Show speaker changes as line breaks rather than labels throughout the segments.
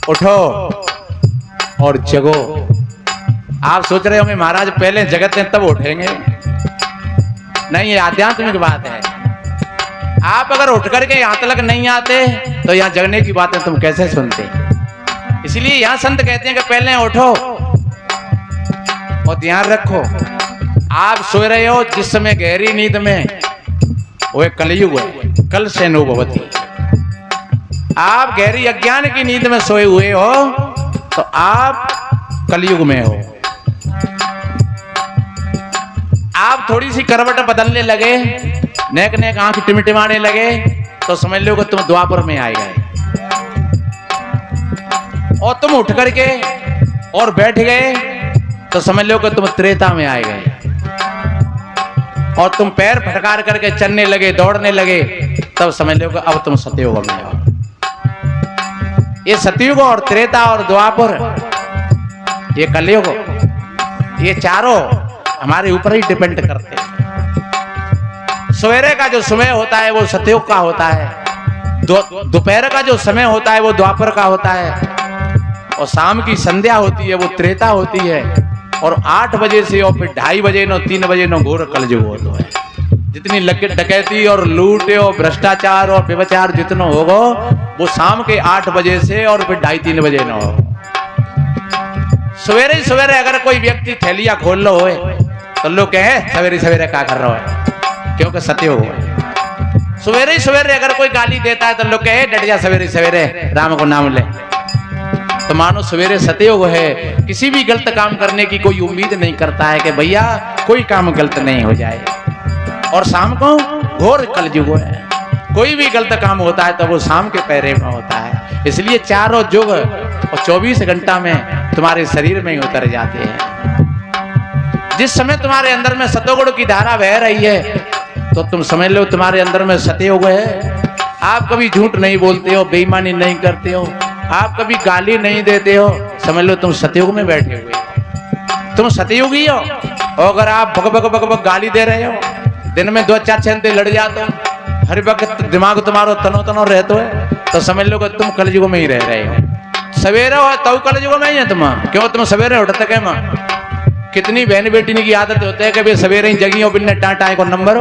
उठो और जगो। आप सोच रहे होंगे महाराज पहले जगते हैं तब उठेंगे, नहीं, ये आध्यात्मिक बात है। आप अगर उठ करके यहां तक नहीं आते तो यहां जगने की बातें तुम कैसे सुनते। इसलिए यहां संत कहते हैं कि पहले उठो और ध्यान रखो। आप सो रहे हो जिस समय गहरी नींद में, वो एक कलयुग है, कल से नो भवती। आप गहरी अज्ञान की नींद में सोए हुए हो तो आप कलयुग में हो। आप थोड़ी सी करवट बदलने लगे, नेक नेक आंख टिमटिमाने लगे तो समझ लो कि तुम द्वापर में आए गए। और तुम उठ करके और बैठ गए तो समझ लो कि तुम त्रेता में आए गए। और तुम पैर फटकार करके चलने लगे, दौड़ने लगे, तब समझ लो कि अब तुम सतयुग में हो। ये सतयुग और त्रेता और द्वापर, ये कलयुग, ये चारों हमारे ऊपर ही डिपेंड करते हैं। सवेरे का जो समय होता है वो सतयुग का होता है, दोपहर का जो समय होता है वो द्वापर का होता है, और शाम की संध्या होती है वो त्रेता होती है, और 8 बजे से और फिर 2:30 बजे नो 3 बजे नो घोर कलयुग होता है। जितनी डकैती और लूट और भ्रष्टाचार और व्यभिचार जितना होगा वो शाम के 8 बजे से और फिर 2:30-3 बजे न हो। सवेरे सवेरे अगर कोई व्यक्ति थैलिया खोल लो होए तो लोग कहे सवेरे सवेरे क्या कर रहा है, क्योंकि सतयुग है। सवेरे सवेरे अगर कोई गाली देता है तो लोग कहे डट जा सवेरे सवेरे, राम को नाम ले। तो मानो सवेरे सतयुग है, किसी भी गलत काम करने की कोई उम्मीद नहीं करता है कि भैया कोई काम गलत नहीं हो जाए। और शाम को घोर कलयुग है, कोई भी गलत काम होता है तो वो शाम के पहरे में होता है। इसलिए चारों युग और 24 घंटा में तुम्हारे शरीर में ही उतर जाते हैं। जिस समय तुम्हारे अंदर में सतोगुण की धारा बह रही है तो तुम समझ लो तुम्हारे अंदर में सतयुग है। आप कभी झूठ नहीं बोलते हो, बेईमानी नहीं करते हो, आप कभी गाली नहीं देते हो, समझ लो तुम सतयुग में बैठे हुए, तुम सतयुगी हो। और अगर आप बक बक बक बक गाली दे रहे हो, दिन में 2-4 छंते लड़ जाते हो, हर वक्त दिमाग तुम्हारा तनो तनो रहते है, तो समझ लो कि तुम कलयुग में ही रह रहे हो। सवेरे हो तो कलयुग में ही है तुम, क्यों तुम सवेरे उठते के मां। कितनी बहन बेटी की आदत होती है कि भाई सवेरे ही जगी हो, बिन्ने टाटा को नंबर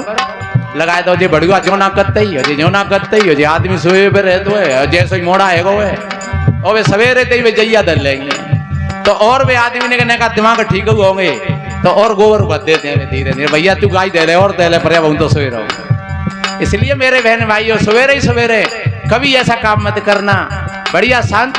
लगाए दो, जे बढ़िया जो ना करते ही हो, जो ना करते ही हो, जे आदमी सोए पे रहते है, जैसे ही मोड़ा है वो है, और वे सवेरे ते वे जइया दल लेंगे। तो और वे आदमी ने कहने का दिमाग ठीक होंगे तो और गोबर भर देते हैं धीरे धीरे, भैया तू गाय दे रहे और दे ले पर अब तो सोए रहो। इसलिए मेरे बहन भाइयों सवेरे ही सवेरे कभी ऐसा काम मत करना, बढ़िया शांति